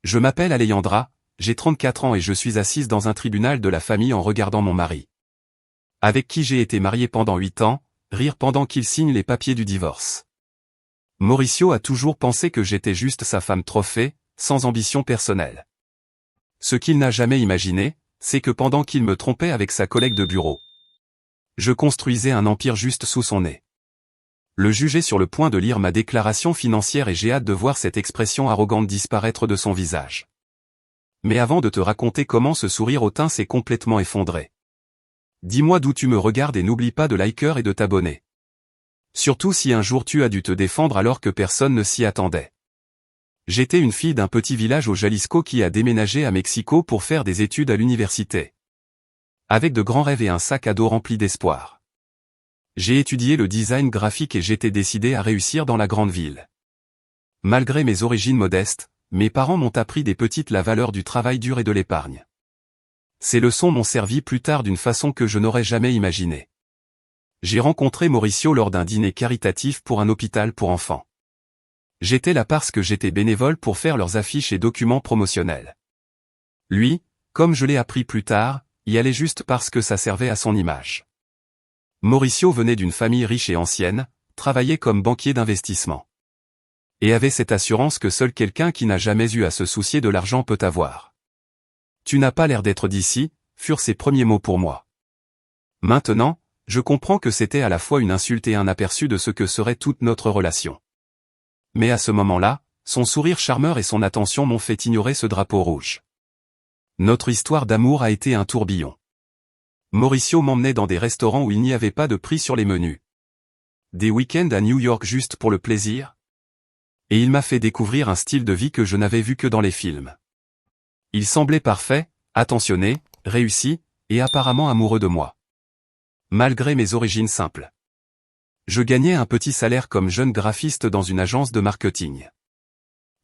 Je m'appelle Alejandra, j'ai 34 ans et je suis assise dans un tribunal de la famille en regardant mon mari, avec qui j'ai été mariée pendant 8 ans, rire pendant qu'il signe les papiers du divorce. Mauricio a toujours pensé que j'étais juste sa femme trophée, sans ambition personnelle. Ce qu'il n'a jamais imaginé, c'est que pendant qu'il me trompait avec sa collègue de bureau, je construisais un empire juste sous son nez. Le juge est sur le point de lire ma déclaration financière et j'ai hâte de voir cette expression arrogante disparaître de son visage. Mais avant de te raconter comment ce sourire hautain s'est complètement effondré, dis-moi d'où tu me regardes et n'oublie pas de liker et de t'abonner. Surtout si un jour tu as dû te défendre alors que personne ne s'y attendait. J'étais une fille d'un petit village au Jalisco qui a déménagé à Mexico pour faire des études à l'université. Avec de grands rêves et un sac à dos rempli d'espoir. J'ai étudié le design graphique et j'étais décidé à réussir dans la grande ville. Malgré mes origines modestes, mes parents m'ont appris la valeur du travail dur et de l'épargne. Ces leçons m'ont servi plus tard d'une façon que je n'aurais jamais imaginée. J'ai rencontré Mauricio lors d'un dîner caritatif pour un hôpital pour enfants. J'étais là parce que j'étais bénévole pour faire leurs affiches et documents promotionnels. Lui, comme je l'ai appris plus tard, y allait juste parce que ça servait à son image. Mauricio venait d'une famille riche et ancienne, travaillait comme banquier d'investissement. Et avait cette assurance que seul quelqu'un qui n'a jamais eu à se soucier de l'argent peut avoir. « Tu n'as pas l'air d'être d'ici », furent ses premiers mots pour moi. Maintenant, je comprends que c'était à la fois une insulte et un aperçu de ce que serait toute notre relation. Mais à ce moment-là, son sourire charmeur et son attention m'ont fait ignorer ce drapeau rouge. Notre histoire d'amour a été un tourbillon. Mauricio m'emmenait dans des restaurants où il n'y avait pas de prix sur les menus. Des week-ends à New York juste pour le plaisir. Et il m'a fait découvrir un style de vie que je n'avais vu que dans les films. Il semblait parfait, attentionné, réussi, et apparemment amoureux de moi. Malgré mes origines simples. Je gagnais un petit salaire comme jeune graphiste dans une agence de marketing.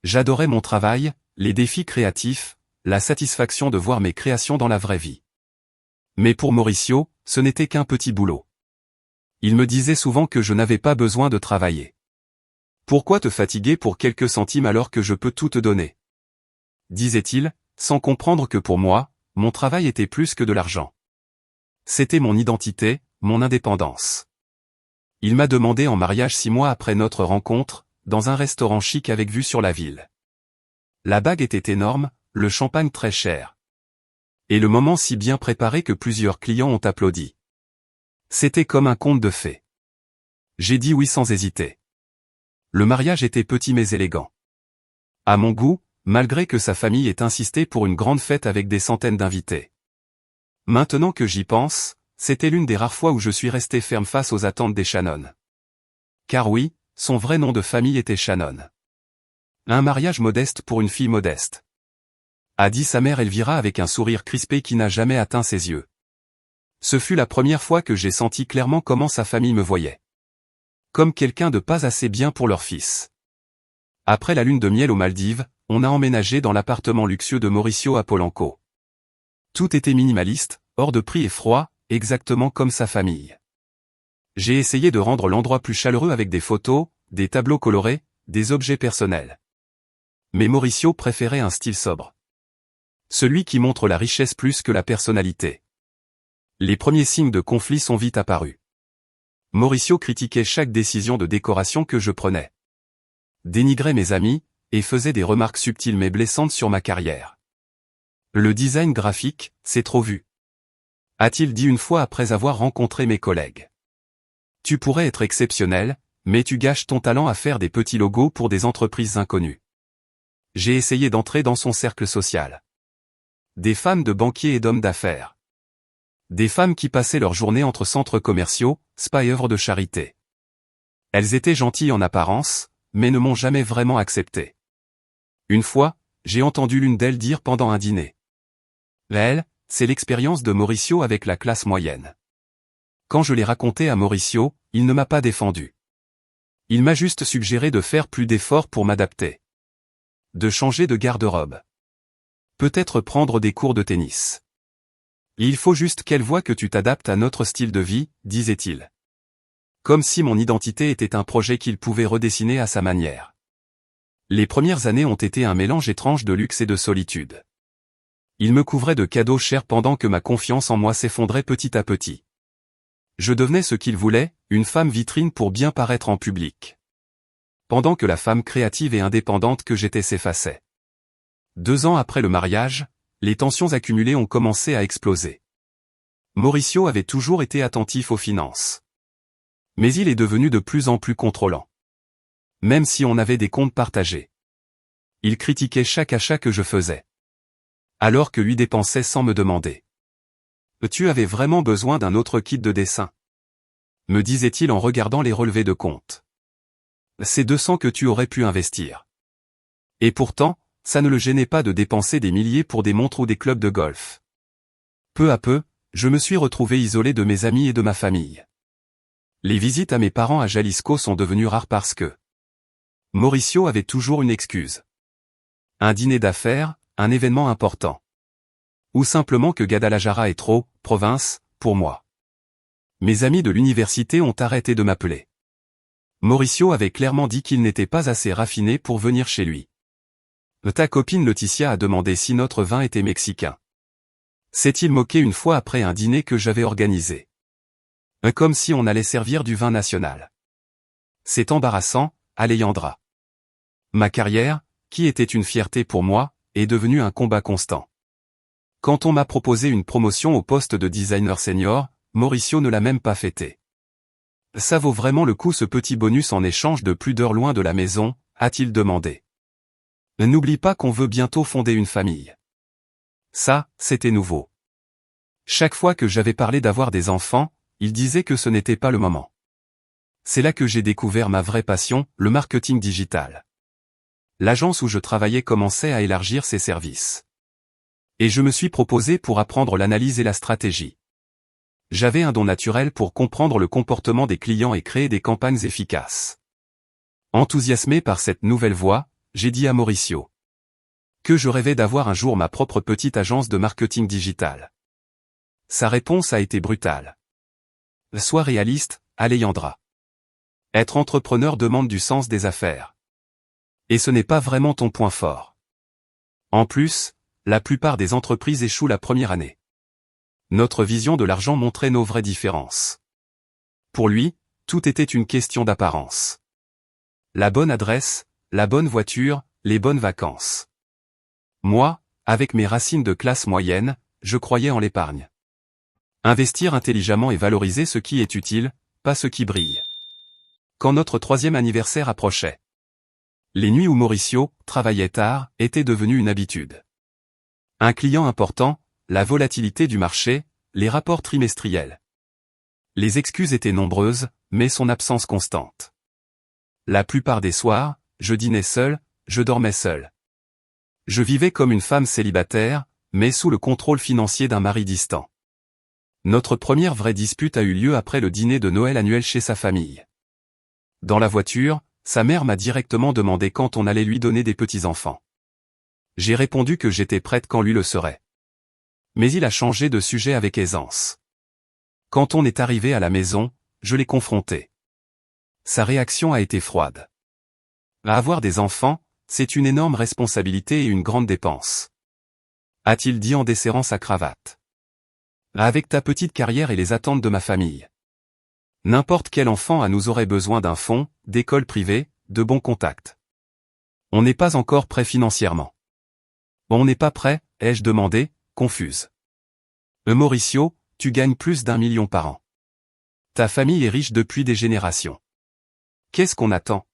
J'adorais mon travail, les défis créatifs, la satisfaction de voir mes créations dans la vraie vie. Mais pour Mauricio, ce n'était qu'un petit boulot. Il me disait souvent que je n'avais pas besoin de travailler. Pourquoi te fatiguer pour quelques centimes alors que je peux tout te donner? Disait-il, sans comprendre que pour moi, mon travail était plus que de l'argent. C'était mon identité, mon indépendance. Il m'a demandé en mariage 6 mois après notre rencontre, dans un restaurant chic avec vue sur la ville. La bague était énorme, le champagne très cher. Et le moment si bien préparé que plusieurs clients ont applaudi. C'était comme un conte de fées. J'ai dit oui sans hésiter. Le mariage était petit mais élégant. À mon goût, malgré que sa famille ait insisté pour une grande fête avec des centaines d'invités. Maintenant que j'y pense, c'était l'une des rares fois où je suis resté ferme face aux attentes des Shannon. Car oui, son vrai nom de famille était Shannon. Un mariage modeste pour une fille modeste. A dit sa mère Elvira avec un sourire crispé qui n'a jamais atteint ses yeux. Ce fut la première fois que j'ai senti clairement comment sa famille me voyait. Comme quelqu'un de pas assez bien pour leur fils. Après la lune de miel aux Maldives, on a emménagé dans l'appartement luxueux de Mauricio à Polanco. Tout était minimaliste, hors de prix et froid, exactement comme sa famille. J'ai essayé de rendre l'endroit plus chaleureux avec des photos, des tableaux colorés, des objets personnels. Mais Mauricio préférait un style sobre. Celui qui montre la richesse plus que la personnalité. Les premiers signes de conflit sont vite apparus. Mauricio critiquait chaque décision de décoration que je prenais. Dénigrait mes amis, et faisait des remarques subtiles mais blessantes sur ma carrière. Le design graphique, c'est trop vu. A-t-il dit une fois après avoir rencontré mes collègues. Tu pourrais être exceptionnel, mais tu gâches ton talent à faire des petits logos pour des entreprises inconnues. J'ai essayé d'entrer dans son cercle social. Des femmes de banquiers et d'hommes d'affaires. Des femmes qui passaient leur journée entre centres commerciaux, spas et œuvres de charité. Elles étaient gentilles en apparence, mais ne m'ont jamais vraiment accepté. Une fois, j'ai entendu l'une d'elles dire pendant un dîner. Elle, c'est l'expérience de Mauricio avec la classe moyenne. Quand je l'ai raconté à Mauricio, il ne m'a pas défendu. Il m'a juste suggéré de faire plus d'efforts pour m'adapter. De changer de garde-robe. Peut-être prendre des cours de tennis. Il faut juste qu'elle voie que tu t'adaptes à notre style de vie, disait-il. Comme si mon identité était un projet qu'il pouvait redessiner à sa manière. Les premières années ont été un mélange étrange de luxe et de solitude. Il me couvrait de cadeaux chers pendant que ma confiance en moi s'effondrait petit à petit. Je devenais ce qu'il voulait, une femme vitrine pour bien paraître en public. Pendant que la femme créative et indépendante que j'étais s'effaçait. 2 ans après le mariage, les tensions accumulées ont commencé à exploser. Mauricio avait toujours été attentif aux finances. Mais il est devenu de plus en plus contrôlant. Même si on avait des comptes partagés. Il critiquait chaque achat que je faisais. Alors que lui dépensait sans me demander. Tu avais vraiment besoin d'un autre kit de dessin? Me disait-il en regardant les relevés de compte. C'est 200 que tu aurais pu investir. Et pourtant, ça ne le gênait pas de dépenser des milliers pour des montres ou des clubs de golf. Peu à peu, je me suis retrouvé isolé de mes amis et de ma famille. Les visites à mes parents à Jalisco sont devenues rares parce que Mauricio avait toujours une excuse. Un dîner d'affaires, un événement important. Ou simplement que Guadalajara est trop, province, pour moi. Mes amis de l'université ont arrêté de m'appeler. Mauricio avait clairement dit qu'il n'était pas assez raffiné pour venir chez lui. Ta copine Laetitia a demandé si notre vin était mexicain. S'est-il moqué une fois après un dîner que j'avais organisé. Comme si on allait servir du vin national. C'est embarrassant, Alejandra. Ma carrière, qui était une fierté pour moi, est devenue un combat constant. Quand on m'a proposé une promotion au poste de designer senior, Mauricio ne l'a même pas fêté. Ça vaut vraiment le coup ce petit bonus en échange de plus d'heures loin de la maison, a-t-il demandé. N'oublie pas qu'on veut bientôt fonder une famille. Ça, c'était nouveau. Chaque fois que j'avais parlé d'avoir des enfants, il disait que ce n'était pas le moment. C'est là que j'ai découvert ma vraie passion, le marketing digital. L'agence où je travaillais commençait à élargir ses services. Et je me suis proposé pour apprendre l'analyse et la stratégie. J'avais un don naturel pour comprendre le comportement des clients et créer des campagnes efficaces. Enthousiasmé par cette nouvelle voie, j'ai dit à Mauricio que je rêvais d'avoir un jour ma propre petite agence de marketing digital. Sa réponse a été brutale. Sois réaliste, Alejandra. Être entrepreneur demande du sens des affaires. Et ce n'est pas vraiment ton point fort. En plus, la plupart des entreprises échouent la première année. Notre vision de l'argent montrait nos vraies différences. Pour lui, tout était une question d'apparence. La bonne adresse, la bonne voiture, les bonnes vacances. Moi, avec mes racines de classe moyenne, je croyais en l'épargne. Investir intelligemment et valoriser ce qui est utile, pas ce qui brille. Quand notre 3e anniversaire approchait, les nuits où Mauricio travaillait tard étaient devenues une habitude. Un client important, la volatilité du marché, les rapports trimestriels. Les excuses étaient nombreuses, mais son absence constante. La plupart des soirs, je dînais seul, je dormais seul. Je vivais comme une femme célibataire, mais sous le contrôle financier d'un mari distant. Notre première vraie dispute a eu lieu après le dîner de Noël annuel chez sa famille. Dans la voiture, sa mère m'a directement demandé quand on allait lui donner des petits-enfants. J'ai répondu que j'étais prête quand lui le serait. Mais il a changé de sujet avec aisance. Quand on est arrivé à la maison, je l'ai confronté. Sa réaction a été froide. Avoir des enfants, c'est une énorme responsabilité et une grande dépense. A-t-il dit en desserrant sa cravate. Avec ta petite carrière et les attentes de ma famille. N'importe quel enfant à nous aurait besoin d'un fonds, d'école privée, de bons contacts. On n'est pas encore prêt financièrement. On n'est pas prêt, ai-je demandé, confuse. Mauricio, tu gagnes plus d'1 million par an. Ta famille est riche depuis des générations. Qu'est-ce qu'on attend?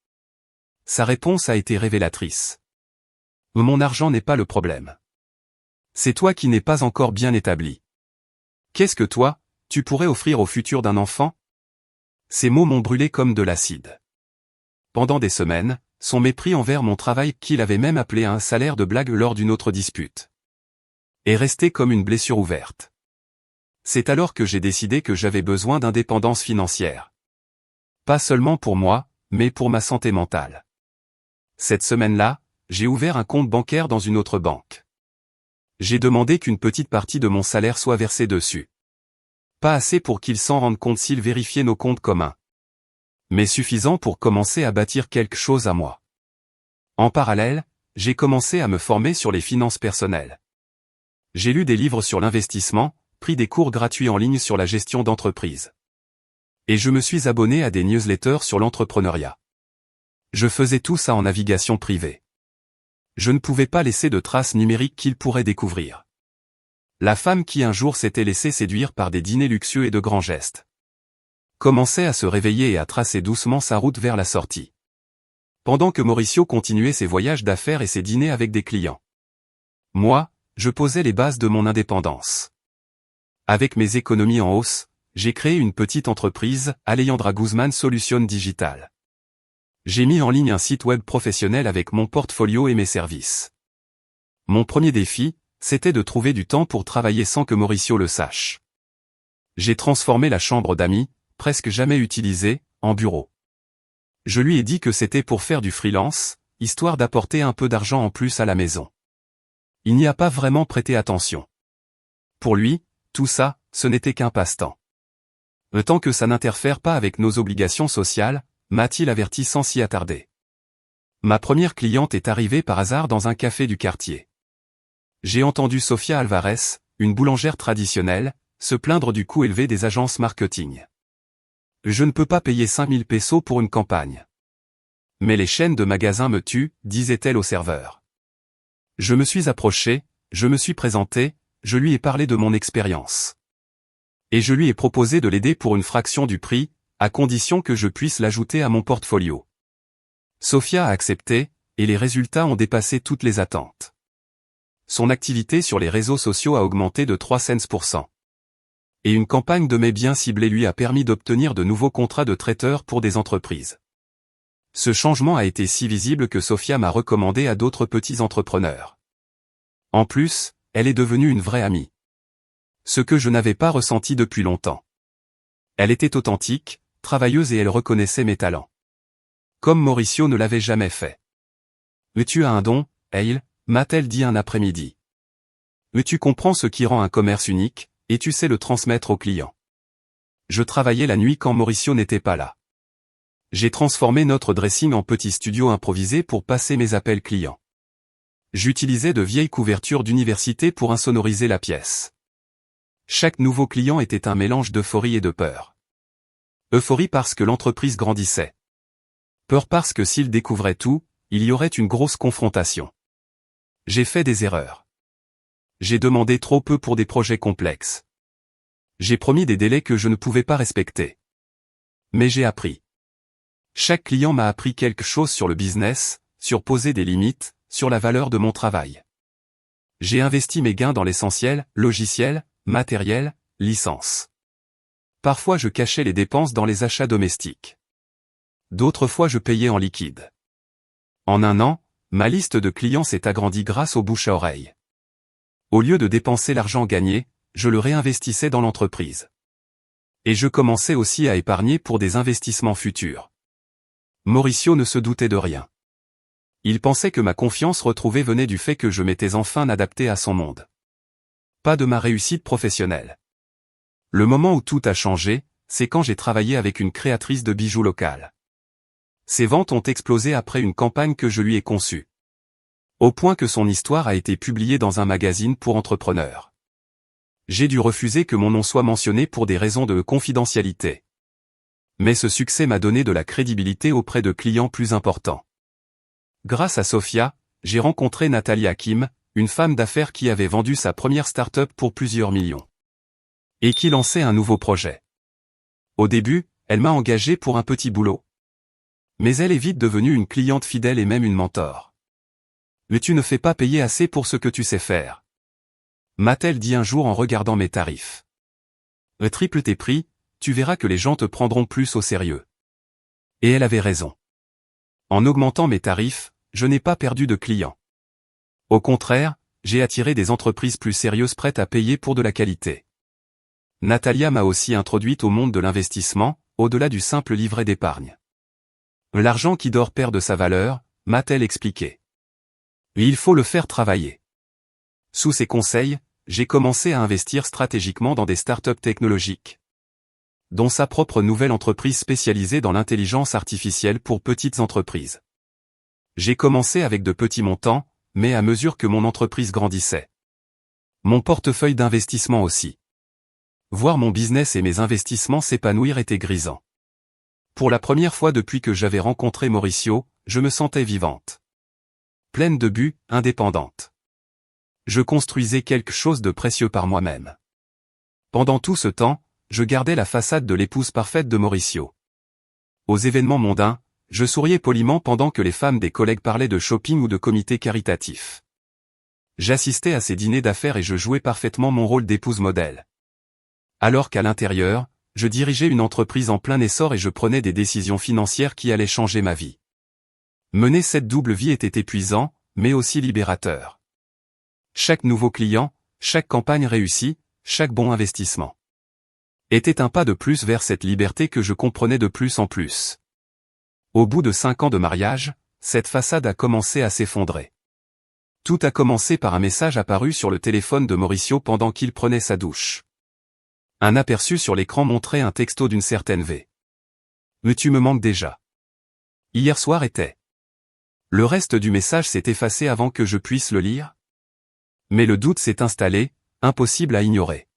Sa réponse a été révélatrice. Mon argent n'est pas le problème. C'est toi qui n'es pas encore bien établi. Qu'est-ce que toi, tu pourrais offrir au futur d'un enfant? Ces mots m'ont brûlé comme de l'acide. Pendant des semaines, son mépris envers mon travail qu'il avait même appelé un salaire de blague lors d'une autre dispute. Est resté comme une blessure ouverte. C'est alors que j'ai décidé que j'avais besoin d'indépendance financière. Pas seulement pour moi, mais pour ma santé mentale. Cette semaine-là, j'ai ouvert un compte bancaire dans une autre banque. J'ai demandé qu'une petite partie de mon salaire soit versée dessus. Pas assez pour qu'ils s'en rendent compte s'ils vérifiaient nos comptes communs. Mais suffisant pour commencer à bâtir quelque chose à moi. En parallèle, j'ai commencé à me former sur les finances personnelles. J'ai lu des livres sur l'investissement, pris des cours gratuits en ligne sur la gestion d'entreprise. Et je me suis abonné à des newsletters sur l'entrepreneuriat. Je faisais tout ça en navigation privée. Je ne pouvais pas laisser de traces numériques qu'il pourrait découvrir. La femme qui un jour s'était laissée séduire par des dîners luxueux et de grands gestes commençait à se réveiller et à tracer doucement sa route vers la sortie. Pendant que Mauricio continuait ses voyages d'affaires et ses dîners avec des clients. Moi, je posais les bases de mon indépendance. Avec mes économies en hausse, j'ai créé une petite entreprise, Alejandra Guzman Solutions Digital. J'ai mis en ligne un site web professionnel avec mon portfolio et mes services. Mon premier défi, c'était de trouver du temps pour travailler sans que Mauricio le sache. J'ai transformé la chambre d'amis, presque jamais utilisée, en bureau. Je lui ai dit que c'était pour faire du freelance, histoire d'apporter un peu d'argent en plus à la maison. Il n'y a pas vraiment prêté attention. Pour lui, tout ça, ce n'était qu'un passe-temps. Tant que ça n'interfère pas avec nos obligations sociales, m'a-t-il averti sans s'y attarder. Ma première cliente est arrivée par hasard dans un café du quartier. J'ai entendu Sofia Alvarez, une boulangère traditionnelle, se plaindre du coût élevé des agences marketing. Je ne peux pas payer 5000 pesos pour une campagne. Mais les chaînes de magasins me tuent, disait-elle au serveur. Je me suis approché, je me suis présenté, je lui ai parlé de mon expérience. Et je lui ai proposé de l'aider pour une fraction du prix, à condition que je puisse l'ajouter à mon portfolio. Sofia a accepté, et les résultats ont dépassé toutes les attentes. Son activité sur les réseaux sociaux a augmenté de 300%. Et une campagne de mai bien ciblée lui a permis d'obtenir de nouveaux contrats de traiteur pour des entreprises. Ce changement a été si visible que Sofia m'a recommandé à d'autres petits entrepreneurs. En plus, elle est devenue une vraie amie. Ce que je n'avais pas ressenti depuis longtemps. Elle était authentique, travailleuse et elle reconnaissait mes talents. Comme Mauricio ne l'avait jamais fait. « Tu as un don, Hale », m'a-t-elle dit un après-midi. « Tu comprends ce qui rend un commerce unique, et tu sais le transmettre aux clients. » Je travaillais la nuit quand Mauricio n'était pas là. J'ai transformé notre dressing en petit studio improvisé pour passer mes appels clients. J'utilisais de vieilles couvertures d'université pour insonoriser la pièce. Chaque nouveau client était un mélange d'euphorie et de peur. Euphorie parce que l'entreprise grandissait. Peur parce que s'il découvrait tout, il y aurait une grosse confrontation. J'ai fait des erreurs. J'ai demandé trop peu pour des projets complexes. J'ai promis des délais que je ne pouvais pas respecter. Mais j'ai appris. Chaque client m'a appris quelque chose sur le business, sur poser des limites, sur la valeur de mon travail. J'ai investi mes gains dans l'essentiel, logiciel, matériel, licence. Parfois je cachais les dépenses dans les achats domestiques. D'autres fois je payais en liquide. En un an, ma liste de clients s'est agrandie grâce au bouche à oreille. Au lieu de dépenser l'argent gagné, je le réinvestissais dans l'entreprise. Et je commençais aussi à épargner pour des investissements futurs. Mauricio ne se doutait de rien. Il pensait que ma confiance retrouvée venait du fait que je m'étais enfin adapté à son monde. Pas de ma réussite professionnelle. Le moment où tout a changé, c'est quand j'ai travaillé avec une créatrice de bijoux locale. Ses ventes ont explosé après une campagne que je lui ai conçue. Au point que son histoire a été publiée dans un magazine pour entrepreneurs. J'ai dû refuser que mon nom soit mentionné pour des raisons de confidentialité. Mais ce succès m'a donné de la crédibilité auprès de clients plus importants. Grâce à Sofia, j'ai rencontré Nathalie Hakim, une femme d'affaires qui avait vendu sa première start-up pour plusieurs millions. Et qui lançait un nouveau projet. Au début, elle m'a engagé pour un petit boulot. Mais elle est vite devenue une cliente fidèle et même une mentor. Mais tu ne fais pas payer assez pour ce que tu sais faire. M'a-t-elle dit un jour en regardant mes tarifs. Triple tes prix, tu verras que les gens te prendront plus au sérieux. Et elle avait raison. En augmentant mes tarifs, je n'ai pas perdu de clients. Au contraire, j'ai attiré des entreprises plus sérieuses prêtes à payer pour de la qualité. Natalia m'a aussi introduite au monde de l'investissement, au-delà du simple livret d'épargne. L'argent qui dort perd de sa valeur, m'a-t-elle expliqué. Et il faut le faire travailler. Sous ses conseils, j'ai commencé à investir stratégiquement dans des startups technologiques. Dont sa propre nouvelle entreprise spécialisée dans l'intelligence artificielle pour petites entreprises. J'ai commencé avec de petits montants, mais à mesure que mon entreprise grandissait. Mon portefeuille d'investissement aussi. Voir mon business et mes investissements s'épanouir était grisant. Pour la première fois depuis que j'avais rencontré Mauricio, je me sentais vivante. Pleine de but, indépendante. Je construisais quelque chose de précieux par moi-même. Pendant tout ce temps, je gardais la façade de l'épouse parfaite de Mauricio. Aux événements mondains, je souriais poliment pendant que les femmes des collègues parlaient de shopping ou de comités caritatifs. J'assistais à ces dîners d'affaires et je jouais parfaitement mon rôle d'épouse modèle. Alors qu'à l'intérieur, je dirigeais une entreprise en plein essor et je prenais des décisions financières qui allaient changer ma vie. Mener cette double vie était épuisant, mais aussi libérateur. Chaque nouveau client, chaque campagne réussie, chaque bon investissement était un pas de plus vers cette liberté que je comprenais de plus en plus. Au bout de 5 ans de mariage, cette façade a commencé à s'effondrer. Tout a commencé par un message apparu sur le téléphone de Mauricio pendant qu'il prenait sa douche. Un aperçu sur l'écran montrait un texto d'une certaine V. Mais tu me manques déjà. Hier soir était. Le reste du message s'est effacé avant que je puisse le lire. Mais le doute s'est installé, impossible à ignorer.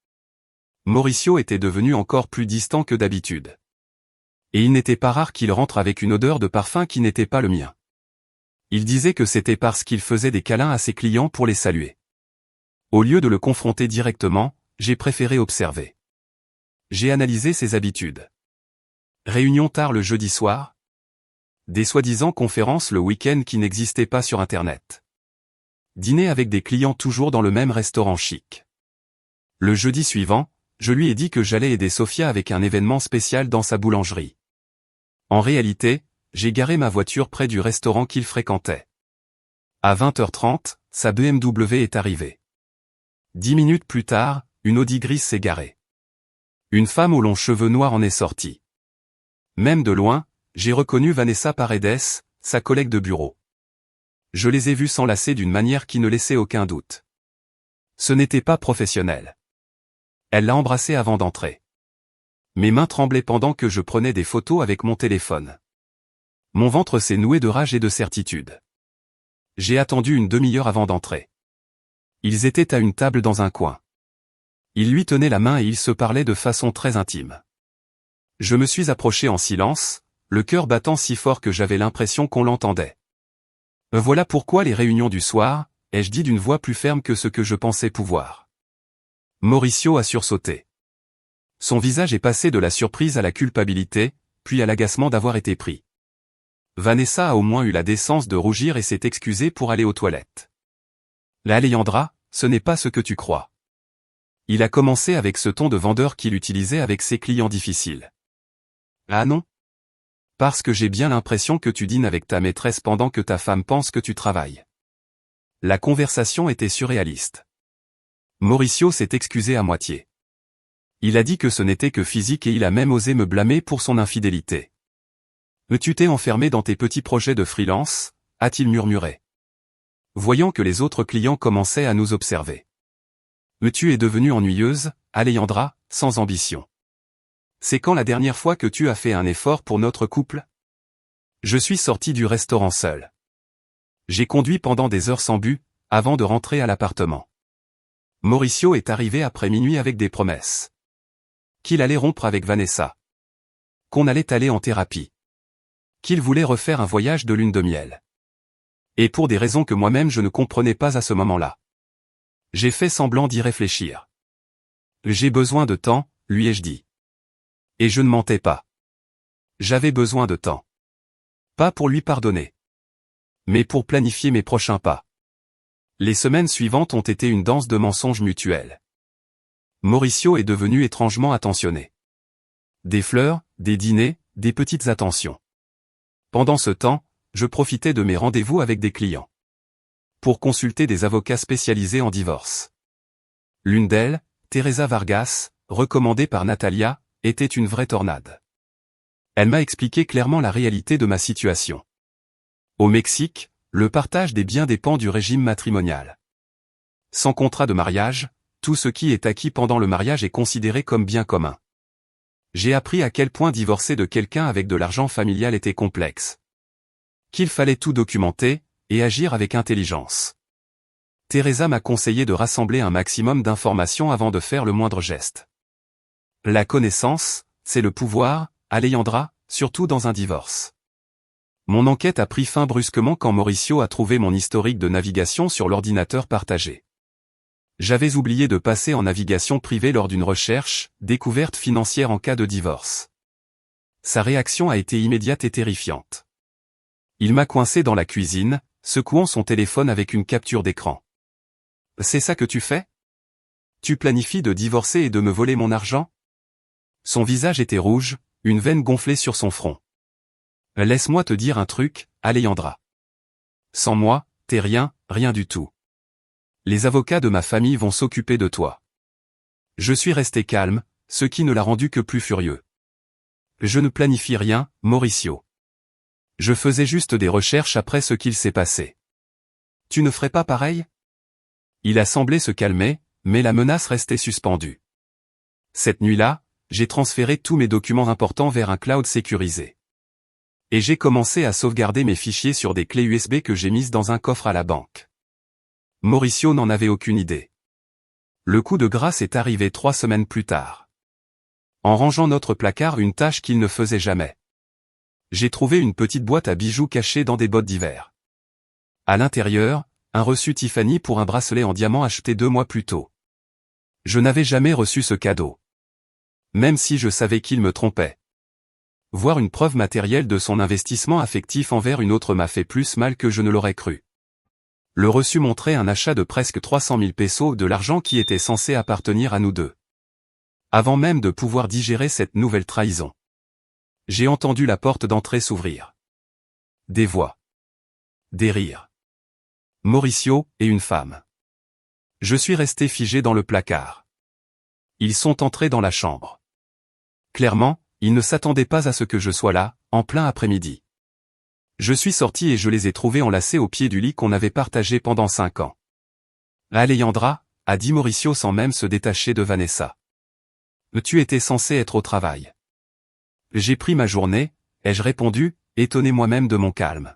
Mauricio était devenu encore plus distant que d'habitude. Et il n'était pas rare qu'il rentre avec une odeur de parfum qui n'était pas le mien. Il disait que c'était parce qu'il faisait des câlins à ses clients pour les saluer. Au lieu de le confronter directement, j'ai préféré observer. J'ai analysé ses habitudes. Réunion tard le jeudi soir. Des soi-disant conférences le week-end qui n'existaient pas sur Internet. Dîner avec des clients toujours dans le même restaurant chic. Le jeudi suivant, je lui ai dit que j'allais aider Sofia avec un événement spécial dans sa boulangerie. En réalité, j'ai garé ma voiture près du restaurant qu'il fréquentait. À 20h30, sa BMW est arrivée. 10 minutes plus tard, une Audi grise s'est garée. Une femme aux longs cheveux noirs en est sortie. Même de loin, j'ai reconnu Vanessa Paredes, sa collègue de bureau. Je les ai vus s'enlacer d'une manière qui ne laissait aucun doute. Ce n'était pas professionnel. Elle l'a embrassé avant d'entrer. Mes mains tremblaient pendant que je prenais des photos avec mon téléphone. Mon ventre s'est noué de rage et de certitude. J'ai attendu une demi-heure avant d'entrer. Ils étaient à une table dans un coin. Il lui tenait la main et ils se parlaient de façon très intime. Je me suis approché en silence, le cœur battant si fort que j'avais l'impression qu'on l'entendait. Voilà pourquoi les réunions du soir, ai-je dit d'une voix plus ferme que ce que je pensais pouvoir. Mauricio a sursauté. Son visage est passé de la surprise à la culpabilité, puis à l'agacement d'avoir été pris. Vanessa a au moins eu la décence de rougir et s'est excusée pour aller aux toilettes. La Alejandra, ce n'est pas ce que tu crois. Il a commencé avec ce ton de vendeur qu'il utilisait avec ses clients difficiles. Ah non? Parce que j'ai bien l'impression que tu dînes avec ta maîtresse pendant que ta femme pense que tu travailles. La conversation était surréaliste. Mauricio s'est excusé à moitié. Il a dit que ce n'était que physique et il a même osé me blâmer pour son infidélité. « Tu t'es enfermé dans tes petits projets de freelance ?» a-t-il murmuré. Voyant que les autres clients commençaient à nous observer. « Tu es devenue ennuyeuse, Alejandra, sans ambition. C'est quand la dernière fois que tu as fait un effort pour notre couple ? Je suis sorti du restaurant seul. J'ai conduit pendant des heures sans but, avant de rentrer à l'appartement. Mauricio est arrivé après minuit avec des promesses. Qu'il allait rompre avec Vanessa. Qu'on allait aller en thérapie. Qu'il voulait refaire un voyage de lune de miel. Et pour des raisons que moi-même je ne comprenais pas à ce moment-là. J'ai fait semblant d'y réfléchir. J'ai besoin de temps, lui ai-je dit. Et je ne mentais pas. J'avais besoin de temps. Pas pour lui pardonner. Mais pour planifier mes prochains pas. Les semaines suivantes ont été une danse de mensonges mutuels. Mauricio est devenu étrangement attentionné. Des fleurs, des dîners, des petites attentions. Pendant ce temps, je profitais de mes rendez-vous avec des clients. Pour consulter des avocats spécialisés en divorce. L'une d'elles, Teresa Vargas, recommandée par Natalia, était une vraie tornade. Elle m'a expliqué clairement la réalité de ma situation. Au Mexique, le partage des biens dépend du régime matrimonial. Sans contrat de mariage, tout ce qui est acquis pendant le mariage est considéré comme bien commun. J'ai appris à quel point divorcer de quelqu'un avec de l'argent familial était complexe. qu'il fallait tout documenter, et agir avec intelligence. Teresa m'a conseillé de rassembler un maximum d'informations avant de faire le moindre geste. La connaissance, c'est le pouvoir, Alejandra, surtout dans un divorce. Mon enquête a pris fin brusquement quand Mauricio a trouvé mon historique de navigation sur l'ordinateur partagé. J'avais oublié de passer en navigation privée lors d'une recherche, découverte financière en cas de divorce. Sa réaction a été immédiate et terrifiante. Il m'a coincé dans la cuisine, secouant son téléphone avec une capture d'écran. « C'est ça que tu fais ? Tu planifies de divorcer et de me voler mon argent ?» Son visage était rouge, une veine gonflée sur son front. « Laisse-moi te dire un truc, Alejandra. Sans moi, t'es rien, rien du tout. Les avocats de ma famille vont s'occuper de toi. » Je suis resté calme, ce qui ne l'a rendu que plus furieux. Je ne planifie rien, Mauricio. Je faisais juste des recherches après ce qu'il s'est passé. Tu ne ferais pas pareil ? Il a semblé se calmer, mais la menace restait suspendue. Cette nuit-là, j'ai transféré tous mes documents importants vers un cloud sécurisé. Et j'ai commencé à sauvegarder mes fichiers sur des clés USB que j'ai mises dans un coffre à la banque. Mauricio n'en avait aucune idée. Le coup de grâce est arrivé 3 semaines plus tard. En rangeant notre placard une tâche qu'il ne faisait jamais. J'ai trouvé une petite boîte à bijoux cachée dans des bottes d'hiver. À l'intérieur, un reçu Tiffany pour un bracelet en diamant acheté 2 mois plus tôt. Je n'avais jamais reçu ce cadeau. Même si je savais qu'il me trompait. Voir une preuve matérielle de son investissement affectif envers une autre m'a fait plus mal que je ne l'aurais cru. Le reçu montrait un achat de presque 300 000 pesos, de l'argent qui était censé appartenir à nous deux. Avant même de pouvoir digérer cette nouvelle trahison. J'ai entendu la porte d'entrée s'ouvrir. Des voix. Des rires. Mauricio et une femme. Je suis resté figé dans le placard. Ils sont entrés dans la chambre. Clairement, ils ne s'attendaient pas à ce que je sois là, en plein après-midi. Je suis sorti et je les ai trouvés enlacés au pied du lit qu'on avait partagé pendant 5 ans. « Alejandra » a dit Mauricio sans même se détacher de Vanessa. « Tu étais censé être au travail. » J'ai pris ma journée, ai-je répondu, étonné moi-même de mon calme.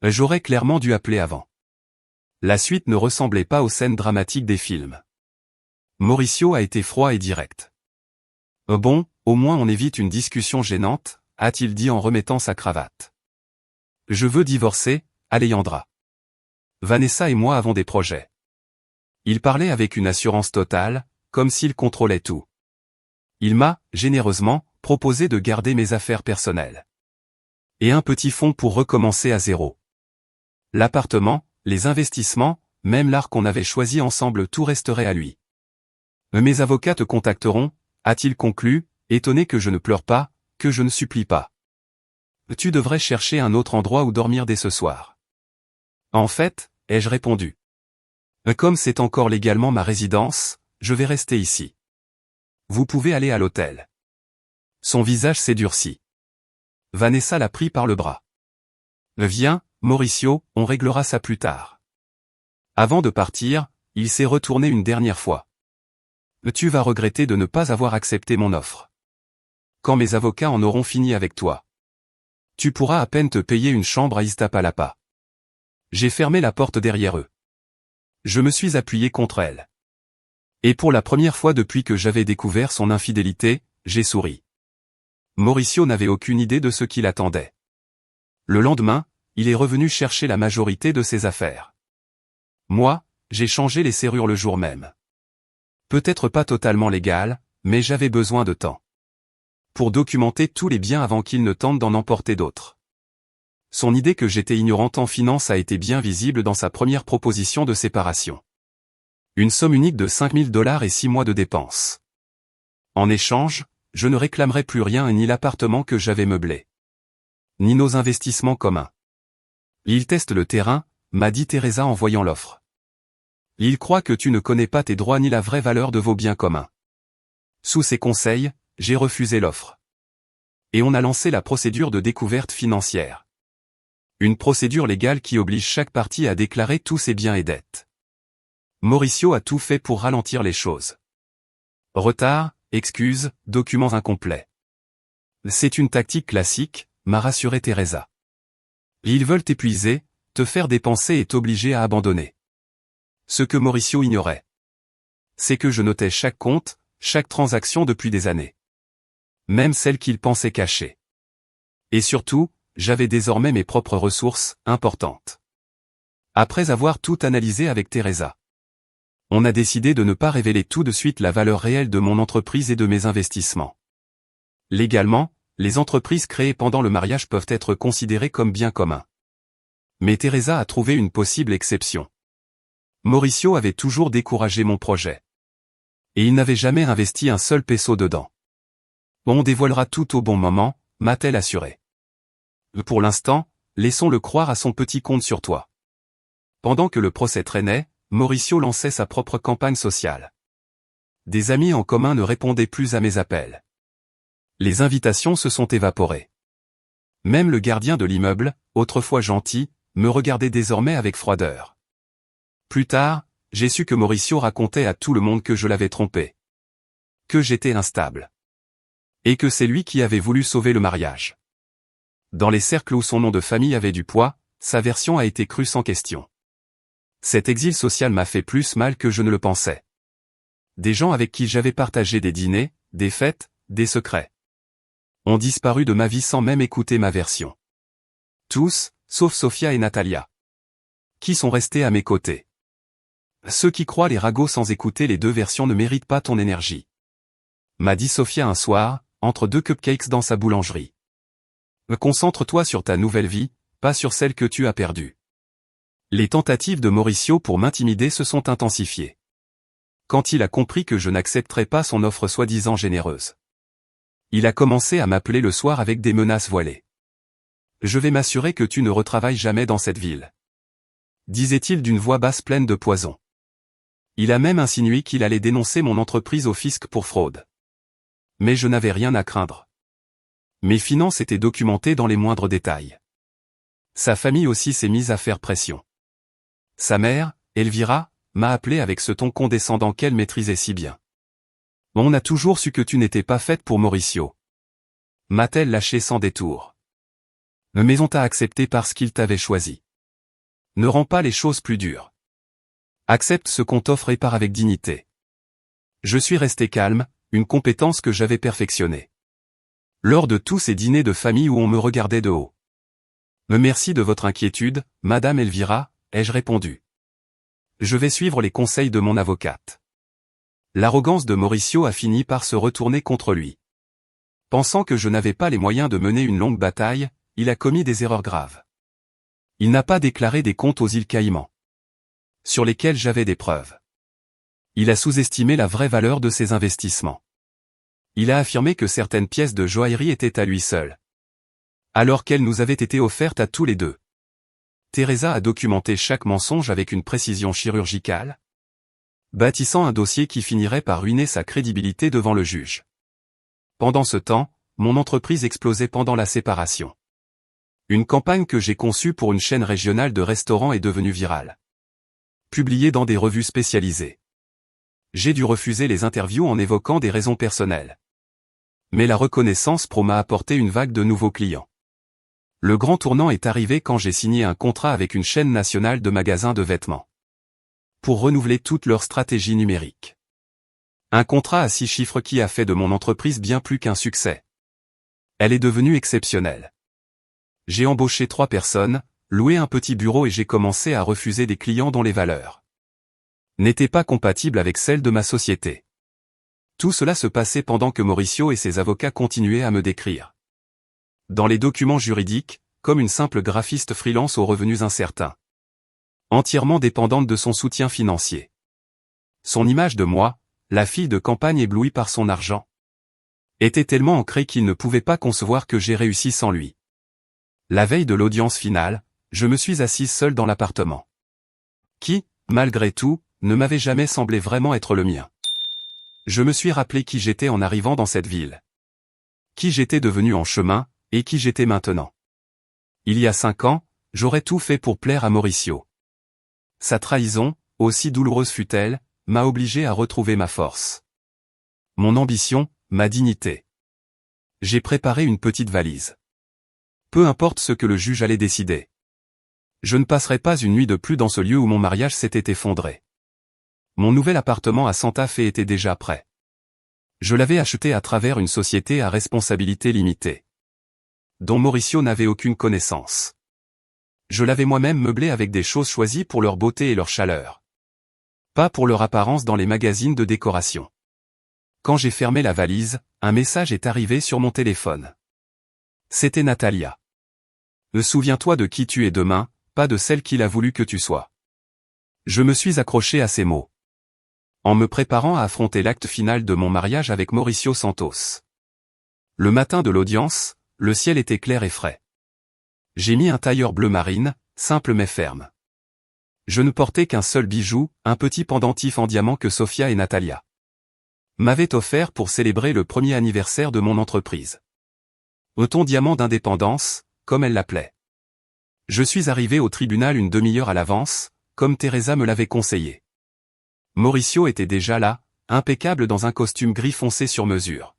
J'aurais clairement dû appeler avant. La suite ne ressemblait pas aux scènes dramatiques des films. Mauricio a été froid et direct. « Bon, au moins on évite une discussion gênante », a-t-il dit en remettant sa cravate. « Je veux divorcer, Alejandra. Vanessa et moi avons des projets. » Il parlait avec une assurance totale, comme s'il contrôlait tout. Il m'a, généreusement, proposé de garder mes affaires personnelles. Et un petit fonds pour recommencer à zéro. L'appartement, les investissements, même l'art qu'on avait choisi ensemble, tout resterait à lui. « Mes avocats te contacteront », a-t-il conclu, étonné que je ne pleure pas, que je ne supplie pas. « Tu devrais chercher un autre endroit où dormir dès ce soir. » En fait, ai-je répondu. Comme c'est encore légalement ma résidence, je vais rester ici. Vous pouvez aller à l'hôtel. Son visage s'est durci. Vanessa l'a pris par le bras. Viens, Mauricio, on réglera ça plus tard. Avant de partir, il s'est retourné une dernière fois. Tu vas regretter de ne pas avoir accepté mon offre. Quand mes avocats en auront fini avec toi. Tu pourras à peine te payer une chambre à Iztapalapa. J'ai fermé la porte derrière eux. Je me suis appuyé contre elle. Et pour la première fois depuis que j'avais découvert son infidélité, j'ai souri. Mauricio n'avait aucune idée de ce qui l'attendait. Le lendemain, il est revenu chercher la majorité de ses affaires. Moi, j'ai changé les serrures le jour même. Peut-être pas totalement légal, mais j'avais besoin de temps. Pour documenter tous les biens avant qu'il ne tente d'en emporter d'autres. Son idée que j'étais ignorante en finance a été bien visible dans sa première proposition de séparation. Une somme unique de $5 000 et 6 mois de dépenses. En échange, je ne réclamerai plus rien ni l'appartement que j'avais meublé. Ni nos investissements communs. Il teste le terrain, m'a dit Teresa en voyant l'offre. Il croit que tu ne connais pas tes droits ni la vraie valeur de vos biens communs. Sous ses conseils, j'ai refusé l'offre. Et on a lancé la procédure de découverte financière. Une procédure légale qui oblige chaque partie à déclarer tous ses biens et dettes. Mauricio a tout fait pour ralentir les choses. Retard, excuses, documents incomplets. C'est une tactique classique, m'a rassuré Teresa. Ils veulent t'épuiser, te faire dépenser et t'obliger à abandonner. Ce que Mauricio ignorait, c'est que je notais chaque compte, chaque transaction depuis des années. Même celles qu'il pensait cachées. Et surtout, j'avais désormais mes propres ressources, importantes. Après avoir tout analysé avec Teresa, on a décidé de ne pas révéler tout de suite la valeur réelle de mon entreprise et de mes investissements. Légalement, les entreprises créées pendant le mariage peuvent être considérées comme biens communs. Mais Teresa a trouvé une possible exception. Mauricio avait toujours découragé mon projet. Et il n'avait jamais investi un seul peso dedans. On dévoilera tout au bon moment, m'a-t-elle assuré. Pour l'instant, laissons-le croire à son petit compte sur toi. Pendant que le procès traînait, Mauricio lançait sa propre campagne sociale. Des amis en commun ne répondaient plus à mes appels. Les invitations se sont évaporées. Même le gardien de l'immeuble, autrefois gentil, me regardait désormais avec froideur. Plus tard, j'ai su que Mauricio racontait à tout le monde que je l'avais trompé. Que j'étais instable. Et que c'est lui qui avait voulu sauver le mariage. Dans les cercles où son nom de famille avait du poids, sa version a été crue sans question. Cet exil social m'a fait plus mal que je ne le pensais. Des gens avec qui j'avais partagé des dîners, des fêtes, des secrets, ont disparu de ma vie sans même écouter ma version. Tous, sauf Sofia et Natalia, qui sont restés à mes côtés. Ceux qui croient les ragots sans écouter les deux versions ne méritent pas ton énergie, m'a dit Sofia un soir, entre deux cupcakes dans sa boulangerie. Concentre-toi sur ta nouvelle vie, pas sur celle que tu as perdue. Les tentatives de Mauricio pour m'intimider se sont intensifiées. Quand il a compris que je n'accepterais pas son offre soi-disant généreuse, il a commencé à m'appeler le soir avec des menaces voilées. Je vais m'assurer que tu ne retravailles jamais dans cette ville, disait-il d'une voix basse pleine de poison. Il a même insinué qu'il allait dénoncer mon entreprise au fisc pour fraude. Mais je n'avais rien à craindre. Mes finances étaient documentées dans les moindres détails. Sa famille aussi s'est mise à faire pression. Sa mère, Elvira, m'a appelé avec ce ton condescendant qu'elle maîtrisait si bien. On a toujours su que tu n'étais pas faite pour Mauricio, m'a-t-elle lâché sans détour. Mais on t'a accepté parce qu'il t'avait choisi. Ne rends pas les choses plus dures. Accepte ce qu'on t'offre et pars avec dignité. Je suis resté calme, une compétence que j'avais perfectionnée. Lors de tous ces dîners de famille où on me regardait de haut. Merci de votre inquiétude, Madame Elvira, ai-je répondu. Je vais suivre les conseils de mon avocate. L'arrogance de Mauricio a fini par se retourner contre lui. Pensant que je n'avais pas les moyens de mener une longue bataille, il a commis des erreurs graves. Il n'a pas déclaré des comptes aux îles Caïmans, sur lesquels j'avais des preuves. Il a sous-estimé la vraie valeur de ses investissements. Il a affirmé que certaines pièces de joaillerie étaient à lui seul, alors qu'elles nous avaient été offertes à tous les deux. Teresa a documenté chaque mensonge avec une précision chirurgicale, bâtissant un dossier qui finirait par ruiner sa crédibilité devant le juge. Pendant ce temps, mon entreprise explosait pendant la séparation. Une campagne que j'ai conçue pour une chaîne régionale de restaurants est devenue virale. Publiée dans des revues spécialisées. J'ai dû refuser les interviews en évoquant des raisons personnelles. Mais la reconnaissance pro m'a apporté une vague de nouveaux clients. Le grand tournant est arrivé quand j'ai signé un contrat avec une chaîne nationale de magasins de vêtements, pour renouveler toute leur stratégie numérique. Un contrat à 6 chiffres qui a fait de mon entreprise bien plus qu'un succès. Elle est devenue exceptionnelle. J'ai embauché 3 personnes, loué un petit bureau et j'ai commencé à refuser des clients dont les valeurs n'étaient pas compatibles avec celles de ma société. Tout cela se passait pendant que Mauricio et ses avocats continuaient à me décrire dans les documents juridiques, comme une simple graphiste freelance aux revenus incertains, entièrement dépendante de son soutien financier. Son image de moi, la fille de campagne éblouie par son argent, était tellement ancrée qu'il ne pouvait pas concevoir que j'ai réussi sans lui. La veille de l'audience finale, je me suis assise seule dans l'appartement, qui, malgré tout, ne m'avait jamais semblé vraiment être le mien. Je me suis rappelé qui j'étais en arrivant dans cette ville, qui j'étais devenu en chemin, et qui j'étais maintenant. Il y a 5 ans, j'aurais tout fait pour plaire à Mauricio. Sa trahison, aussi douloureuse fut-elle, m'a obligé à retrouver ma force, mon ambition, ma dignité. J'ai préparé une petite valise. Peu importe ce que le juge allait décider. Je ne passerai pas une nuit de plus dans ce lieu où mon mariage s'était effondré. Mon nouvel appartement à Santa Fe était déjà prêt. Je l'avais acheté à travers une société à responsabilité limitée, dont Mauricio n'avait aucune connaissance. Je l'avais moi-même meublé avec des choses choisies pour leur beauté et leur chaleur, pas pour leur apparence dans les magazines de décoration. Quand j'ai fermé la valise, un message est arrivé sur mon téléphone. C'était Natalia. Souviens-toi de qui tu es demain, pas de celle qu'il a voulu que tu sois. Je me suis accroché à ces mots, en me préparant à affronter l'acte final de mon mariage avec Mauricio Santos. Le matin de l'audience, le ciel était clair et frais. J'ai mis un tailleur bleu marine, simple mais ferme. Je ne portais qu'un seul bijou, un petit pendentif en diamant que Sofia et Natalia m'avaient offert pour célébrer le premier anniversaire de mon entreprise. Ton diamant d'indépendance, comme elle l'appelait. Je suis arrivé au tribunal une demi-heure à l'avance, comme Teresa me l'avait conseillé. Mauricio était déjà là, impeccable dans un costume gris foncé sur mesure.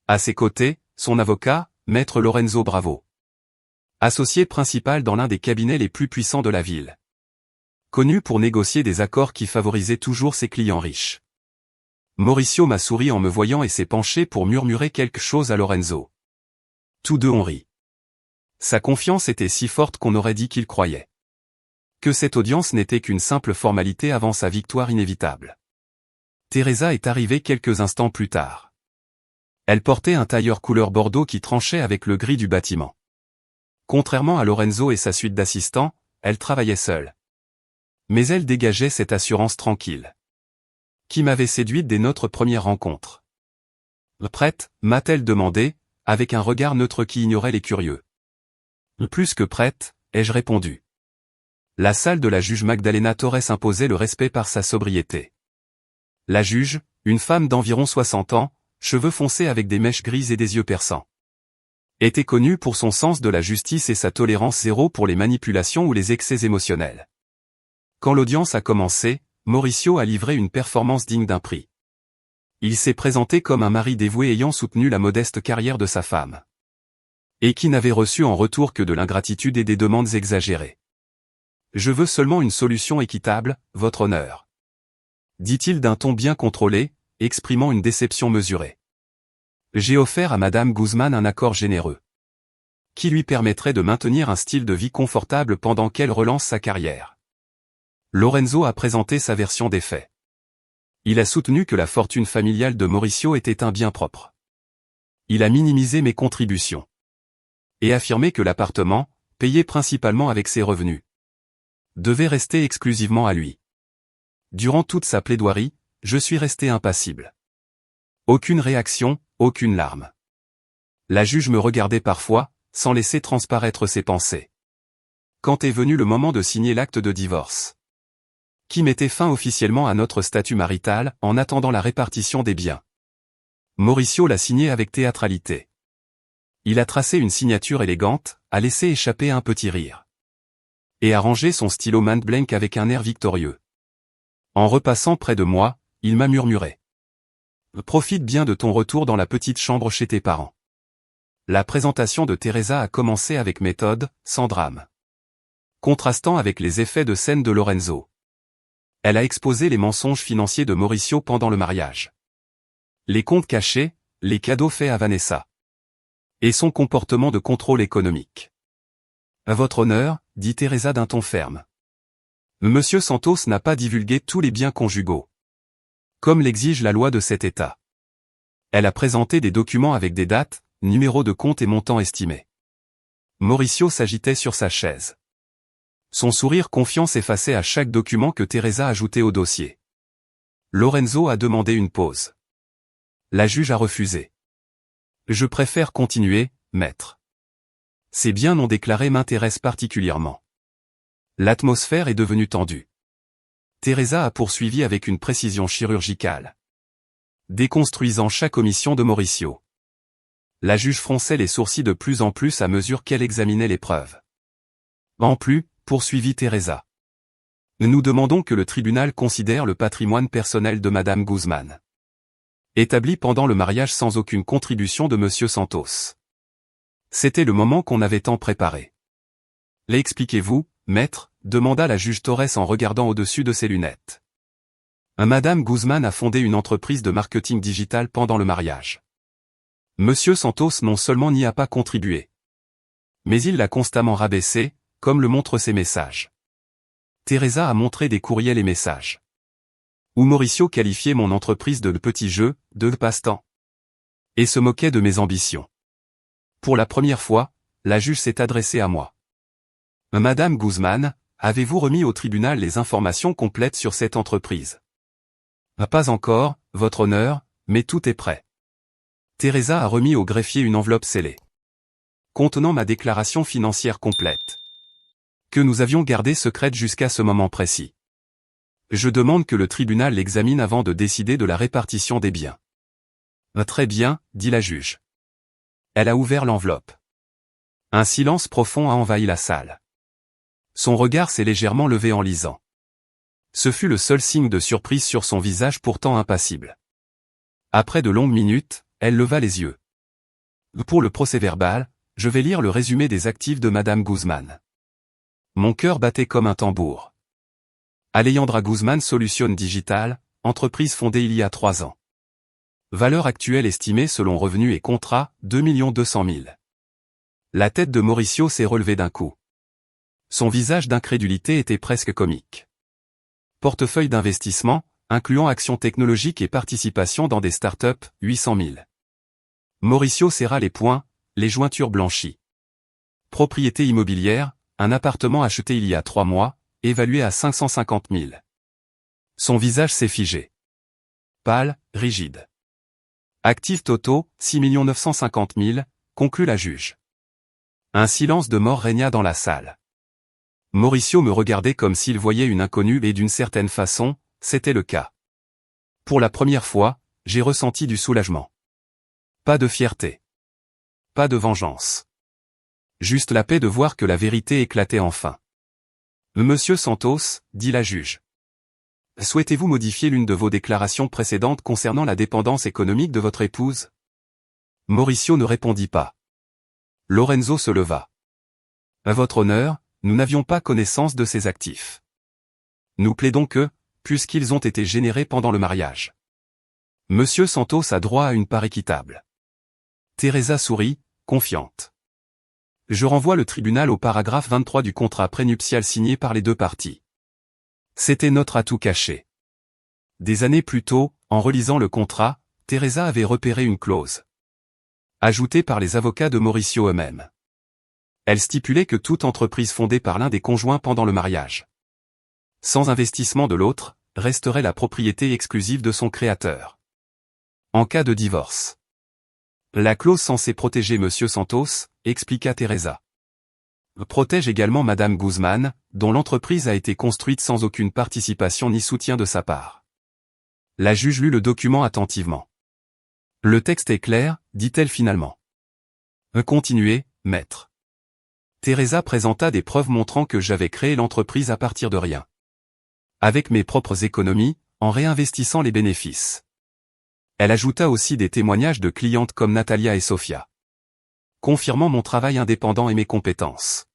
À ses côtés, son avocat, Maître Lorenzo Bravo. Associé principal dans l'un des cabinets les plus puissants de la ville. Connu pour négocier des accords qui favorisaient toujours ses clients riches. Mauricio m'a souri en me voyant et s'est penché pour murmurer quelque chose à Lorenzo. Tous deux ont ri. Sa confiance était si forte qu'on aurait dit qu'il croyait que cette audience n'était qu'une simple formalité avant sa victoire inévitable. Teresa est arrivée quelques instants plus tard. Elle portait un tailleur couleur bordeaux qui tranchait avec le gris du bâtiment. Contrairement à Lorenzo et sa suite d'assistants, elle travaillait seule. Mais elle dégageait cette assurance tranquille qui m'avait séduite dès notre première rencontre. Prête, m'a-t-elle demandé, avec un regard neutre qui ignorait les curieux. Plus que prête, ai-je répondu. La salle de la juge Magdalena Torres imposait le respect par sa sobriété. La juge, une femme d'environ 60 ans, cheveux foncés avec des mèches grises et des yeux perçants, était connue pour son sens de la justice et sa tolérance zéro pour les manipulations ou les excès émotionnels. Quand l'audience a commencé, Mauricio a livré une performance digne d'un prix. Il s'est présenté comme un mari dévoué ayant soutenu la modeste carrière de sa femme, et qui n'avait reçu en retour que de l'ingratitude et des demandes exagérées. Je veux seulement une solution équitable, votre honneur, dit-il d'un ton bien contrôlé, exprimant une déception mesurée. J'ai offert à Madame Guzman un accord généreux, qui lui permettrait de maintenir un style de vie confortable pendant qu'elle relance sa carrière. Lorenzo a présenté sa version des faits. Il a soutenu que la fortune familiale de Mauricio était un bien propre. Il a minimisé mes contributions et affirmé que l'appartement, payé principalement avec ses revenus, devait rester exclusivement à lui. Durant toute sa plaidoirie, je suis resté impassible. Aucune réaction, aucune larme. La juge me regardait parfois, sans laisser transparaître ses pensées. Quand est venu le moment de signer l'acte de divorce, qui mettait fin officiellement à notre statut marital, en attendant la répartition des biens, Mauricio l'a signé avec théâtralité. Il a tracé une signature élégante, a laissé échapper un petit rire, et a rangé son stylo main blank avec un air victorieux. En repassant près de moi, il m'a murmuré. Profite bien de ton retour dans la petite chambre chez tes parents. La présentation de Teresa a commencé avec méthode, sans drame, contrastant avec les effets de scène de Lorenzo. Elle a exposé les mensonges financiers de Mauricio pendant le mariage, les comptes cachés, les cadeaux faits à Vanessa, et son comportement de contrôle économique. À votre honneur, dit Teresa d'un ton ferme. Monsieur Santos n'a pas divulgué tous les biens conjugaux, comme l'exige la loi de cet État. Elle a présenté des documents avec des dates, numéros de compte et montants estimés. Mauricio s'agitait sur sa chaise. Son sourire confiant s'effaçait à chaque document que Teresa ajoutait au dossier. Lorenzo a demandé une pause. La juge a refusé. Je préfère continuer, maître. Ces biens non déclarés m'intéressent particulièrement. L'atmosphère est devenue tendue. Teresa a poursuivi avec une précision chirurgicale, déconstruisant chaque omission de Mauricio. La juge fronçait les sourcils de plus en plus à mesure qu'elle examinait les preuves. En plus, poursuivit Teresa, nous demandons que le tribunal considère le patrimoine personnel de Madame Guzman, établi pendant le mariage sans aucune contribution de Monsieur Santos. C'était le moment qu'on avait tant préparé. L'expliquez-vous, maître, demanda la juge Torres en regardant au-dessus de ses lunettes. Madame Guzman a fondé une entreprise de marketing digital pendant le mariage. Monsieur Santos non seulement n'y a pas contribué, mais il l'a constamment rabaissé, comme le montrent ses messages. Teresa a montré des courriels et messages où Mauricio qualifiait mon entreprise de petit jeu, de passe-temps, et se moquait de mes ambitions. Pour la première fois, la juge s'est adressée à moi. Madame Guzman, avez-vous remis au tribunal les informations complètes sur cette entreprise? Pas encore, votre honneur, mais tout est prêt. Teresa a remis au greffier une enveloppe scellée contenant ma déclaration financière complète, que nous avions gardée secrète jusqu'à ce moment précis. Je demande que le tribunal l'examine avant de décider de la répartition des biens. Très bien, dit la juge. Elle a ouvert l'enveloppe. Un silence profond a envahi la salle. Son regard s'est légèrement levé en lisant. Ce fut le seul signe de surprise sur son visage pourtant impassible. Après de longues minutes, elle leva les yeux. Pour le procès-verbal, je vais lire le résumé des actifs de Madame Guzman. Mon cœur battait comme un tambour. Alejandra Guzman Solutions Digital, entreprise fondée il y a 3 ans. Valeur actuelle estimée selon revenus et contrats, 2 200 000. La tête de Mauricio s'est relevée d'un coup. Son visage d'incrédulité était presque comique. Portefeuille d'investissement, incluant actions technologiques et participation dans des startups, 800 000. Mauricio serra les poings, les jointures blanchies. Propriété immobilière, un appartement acheté il y a 3 mois, évalué à 550 000. Son visage s'est figé. Pâle, rigide. Actifs totaux, 6 950 000, conclut la juge. Un silence de mort régna dans la salle. Mauricio me regardait comme s'il voyait une inconnue et d'une certaine façon, c'était le cas. Pour la première fois, j'ai ressenti du soulagement. Pas de fierté. Pas de vengeance. Juste la paix de voir que la vérité éclatait enfin. Monsieur Santos, dit la juge. Souhaitez-vous modifier l'une de vos déclarations précédentes concernant la dépendance économique de votre épouse? Mauricio ne répondit pas. Lorenzo se leva. À votre honneur, nous n'avions pas connaissance de ces actifs. Nous plaidons que, puisqu'ils ont été générés pendant le mariage. Monsieur Santos a droit à une part équitable. Teresa sourit, confiante. Je renvoie le tribunal au paragraphe 23 du contrat prénuptial signé par les deux parties. C'était notre atout caché. Des années plus tôt, en relisant le contrat, Teresa avait repéré une clause ajoutée par les avocats de Mauricio eux-mêmes. Elle stipulait que toute entreprise fondée par l'un des conjoints pendant le mariage, sans investissement de l'autre, resterait la propriété exclusive de son créateur. En cas de divorce. La clause censée protéger Monsieur Santos, expliqua Teresa, protège également Madame Guzman, dont l'entreprise a été construite sans aucune participation ni soutien de sa part. La juge lut le document attentivement. Le texte est clair, dit-elle finalement. Continuez, maître. Teresa présenta des preuves montrant que j'avais créé l'entreprise à partir de rien. Avec mes propres économies, en réinvestissant les bénéfices. Elle ajouta aussi des témoignages de clientes comme Natalia et Sofia, confirmant mon travail indépendant et mes compétences.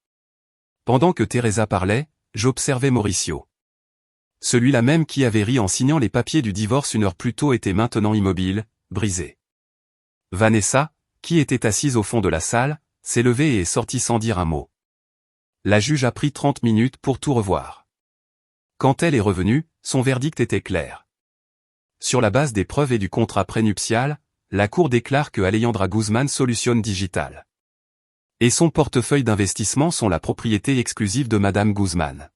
Pendant que Teresa parlait, j'observais Mauricio. Celui-là même qui avait ri en signant les papiers du divorce une heure plus tôt était maintenant immobile, brisé. Vanessa, qui était assise au fond de la salle, s'est levée et est sortie sans dire un mot. La juge a pris 30 minutes pour tout revoir. Quand elle est revenue, son verdict était clair. Sur la base des preuves et du contrat prénuptial, la Cour déclare que Alejandra Guzman Solutions Digital et son portefeuille d'investissement sont la propriété exclusive de Madame Guzman.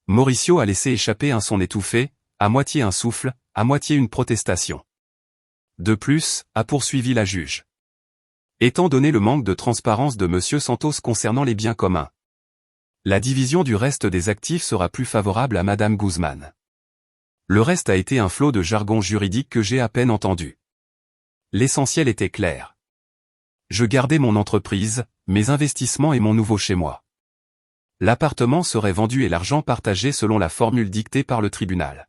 Mauricio a laissé échapper un son étouffé, à moitié un souffle, à moitié une protestation. De plus, a poursuivi la juge. Étant donné le manque de transparence de Monsieur Santos concernant les biens communs, la division du reste des actifs sera plus favorable à Madame Guzman. Le reste a été un flot de jargon juridique que j'ai à peine entendu. L'essentiel était clair. Je gardais mon entreprise, mes investissements et mon nouveau chez moi. L'appartement serait vendu et l'argent partagé selon la formule dictée par le tribunal.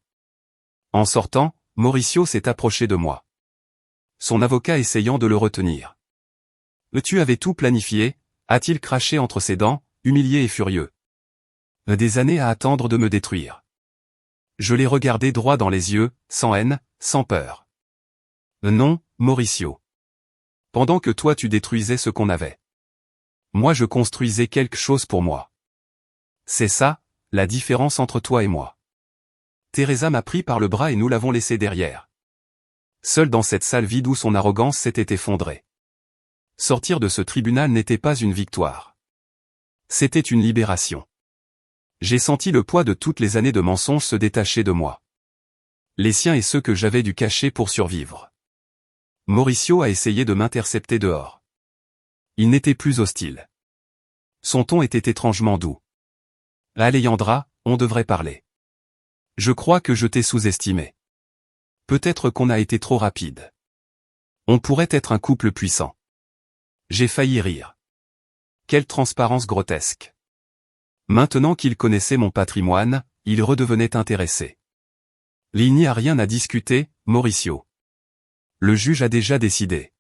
En sortant, Mauricio s'est approché de moi. Son avocat essayant de le retenir. Tu avais tout planifié, a-t-il craché entre ses dents, humilié et furieux. Des années à attendre de me détruire. Je l'ai regardé droit dans les yeux, sans haine, sans peur. Non, Mauricio. Pendant que toi tu détruisais ce qu'on avait. Moi je construisais quelque chose pour moi. C'est ça, la différence entre toi et moi. Teresa m'a pris par le bras et nous l'avons laissé derrière. Seul dans cette salle vide où son arrogance s'était effondrée. Sortir de ce tribunal n'était pas une victoire. C'était une libération. J'ai senti le poids de toutes les années de mensonges se détacher de moi. Les siens et ceux que j'avais dû cacher pour survivre. Mauricio a essayé de m'intercepter dehors. Il n'était plus hostile. Son ton était étrangement doux. Alejandra, on devrait parler. Je crois que je t'ai sous-estimé. Peut-être qu'on a été trop rapide. On pourrait être un couple puissant. J'ai failli rire. Quelle transparence grotesque. Maintenant qu'il connaissait mon patrimoine, il redevenait intéressé. Il n'y a rien à discuter, Mauricio. Le juge a déjà décidé.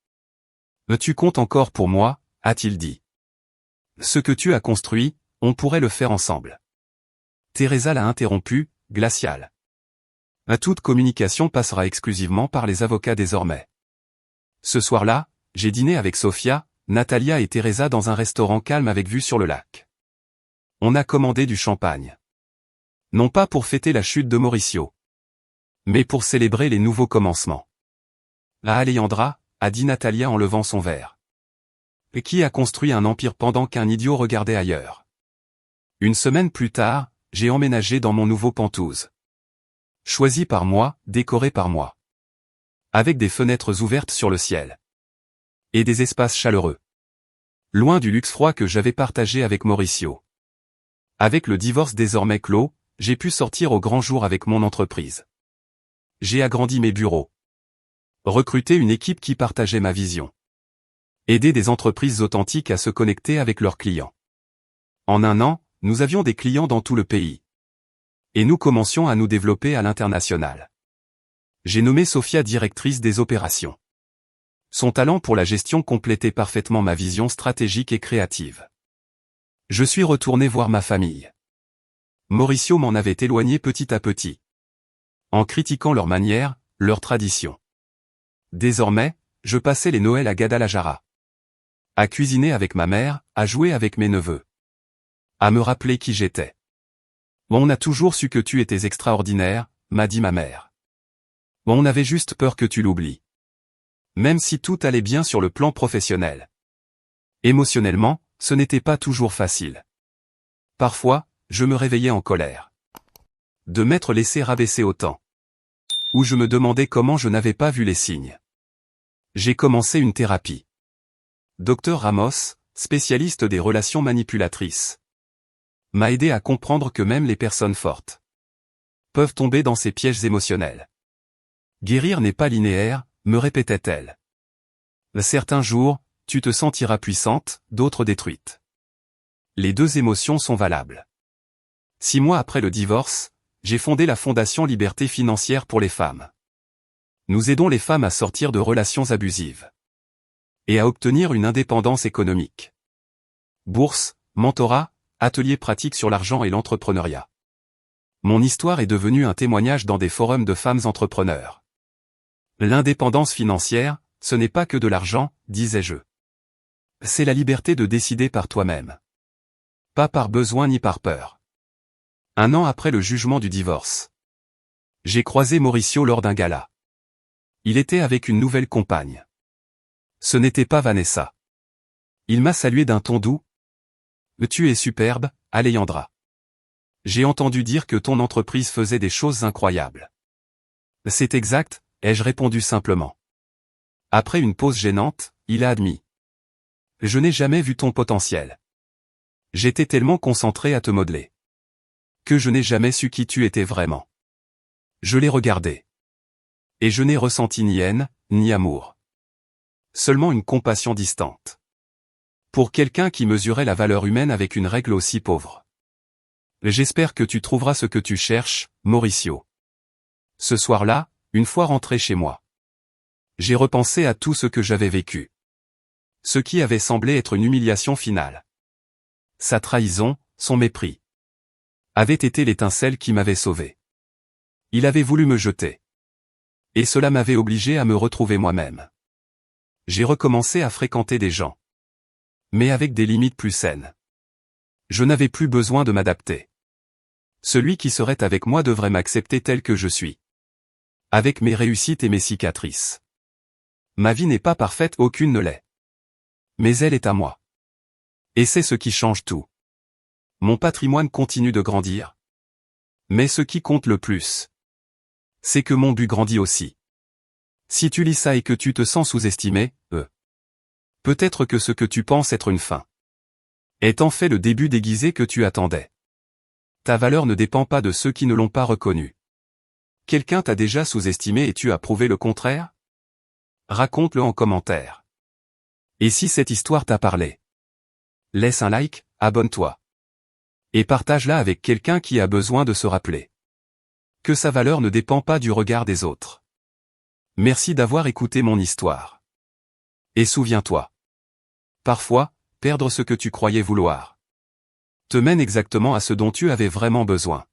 Tu comptes encore pour moi, a-t-il dit. Ce que tu as construit, on pourrait le faire ensemble. Teresa l'a interrompu, glaciale. Toute communication passera exclusivement par les avocats désormais. Ce soir-là, j'ai dîné avec Sofia, Natalia et Teresa dans un restaurant calme avec vue sur le lac. On a commandé du champagne. Non pas pour fêter la chute de Mauricio, mais pour célébrer les nouveaux commencements. Alejandra, a dit Natalia en levant son verre. Et qui a construit un empire pendant qu'un idiot regardait ailleurs. Une semaine plus tard, j'ai emménagé dans mon nouveau penthouse. Choisi par moi, décoré par moi. Avec des fenêtres ouvertes sur le ciel. Et des espaces chaleureux. Loin du luxe froid que j'avais partagé avec Mauricio. Avec le divorce désormais clos, j'ai pu sortir au grand jour avec mon entreprise. J'ai agrandi mes bureaux. Recruté une équipe qui partageait ma vision. Aider des entreprises authentiques à se connecter avec leurs clients. En un an, nous avions des clients dans tout le pays. Et nous commencions à nous développer à l'international. J'ai nommé Sofia directrice des opérations. Son talent pour la gestion complétait parfaitement ma vision stratégique et créative. Je suis retourné voir ma famille. Mauricio m'en avait éloigné petit à petit. En critiquant leurs manières, leurs traditions. Désormais, je passais les Noëls à Guadalajara. À cuisiner avec ma mère, à jouer avec mes neveux. À me rappeler qui j'étais. On a toujours su que tu étais extraordinaire, m'a dit ma mère. On avait juste peur que tu l'oublies. Même si tout allait bien sur le plan professionnel. Émotionnellement, ce n'était pas toujours facile. Parfois, je me réveillais en colère. De m'être laissé rabaisser autant. Ou je me demandais comment je n'avais pas vu les signes. J'ai commencé une thérapie. Dr Ramos, spécialiste des relations manipulatrices, m'a aidé à comprendre que même les personnes fortes peuvent tomber dans ces pièges émotionnels. Guérir n'est pas linéaire, me répétait-elle. Certains jours, tu te sentiras puissante, d'autres détruite. Les deux émotions sont valables. 6 mois après le divorce, j'ai fondé la Fondation Liberté Financière pour les femmes. Nous aidons les femmes à sortir de relations abusives. Et à obtenir une indépendance économique. Bourse, mentorat, ateliers pratiques sur l'argent et l'entrepreneuriat. Mon histoire est devenue un témoignage dans des forums de femmes entrepreneurs. L'indépendance financière, ce n'est pas que de l'argent, disais-je. C'est la liberté de décider par toi-même. Pas par besoin ni par peur. 1 an après le jugement du divorce. J'ai croisé Mauricio lors d'un gala. Il était avec une nouvelle compagne. Ce n'était pas Vanessa. Il m'a salué d'un ton doux. Tu es superbe, Alejandra. J'ai entendu dire que ton entreprise faisait des choses incroyables. C'est exact, ai-je répondu simplement. Après une pause gênante, il a admis. Je n'ai jamais vu ton potentiel. J'étais tellement concentré à te modeler. Que je n'ai jamais su qui tu étais vraiment. Je l'ai regardé. Et je n'ai ressenti ni haine, ni amour. Seulement une compassion distante. Pour quelqu'un qui mesurait la valeur humaine avec une règle aussi pauvre. J'espère que tu trouveras ce que tu cherches, Mauricio. Ce soir-là, une fois rentré chez moi. J'ai repensé à tout ce que j'avais vécu. Ce qui avait semblé être une humiliation finale. Sa trahison, son mépris. avait été l'étincelle qui m'avait sauvé. Il avait voulu me jeter. Et cela m'avait obligé à me retrouver moi-même. J'ai recommencé à fréquenter des gens. Mais avec des limites plus saines. Je n'avais plus besoin de m'adapter. Celui qui serait avec moi devrait m'accepter tel que je suis. Avec mes réussites et mes cicatrices. Ma vie n'est pas parfaite, aucune ne l'est. Mais elle est à moi. Et c'est ce qui change tout. Mon patrimoine continue de grandir. Mais ce qui compte le plus, c'est que mon but grandit aussi. Si tu lis ça et que tu te sens sous-estimé, peut-être que ce que tu penses être une fin est en fait le début déguisé que tu attendais. Ta valeur ne dépend pas de ceux qui ne l'ont pas reconnu. Quelqu'un t'a déjà sous-estimé et tu as prouvé le contraire? Raconte-le en commentaire. Et si cette histoire t'a parlé, laisse un like, abonne-toi. Et partage-la avec quelqu'un qui a besoin de se rappeler que sa valeur ne dépend pas du regard des autres. Merci d'avoir écouté mon histoire. Et souviens-toi. Parfois, perdre ce que tu croyais vouloir te mène exactement à ce dont tu avais vraiment besoin.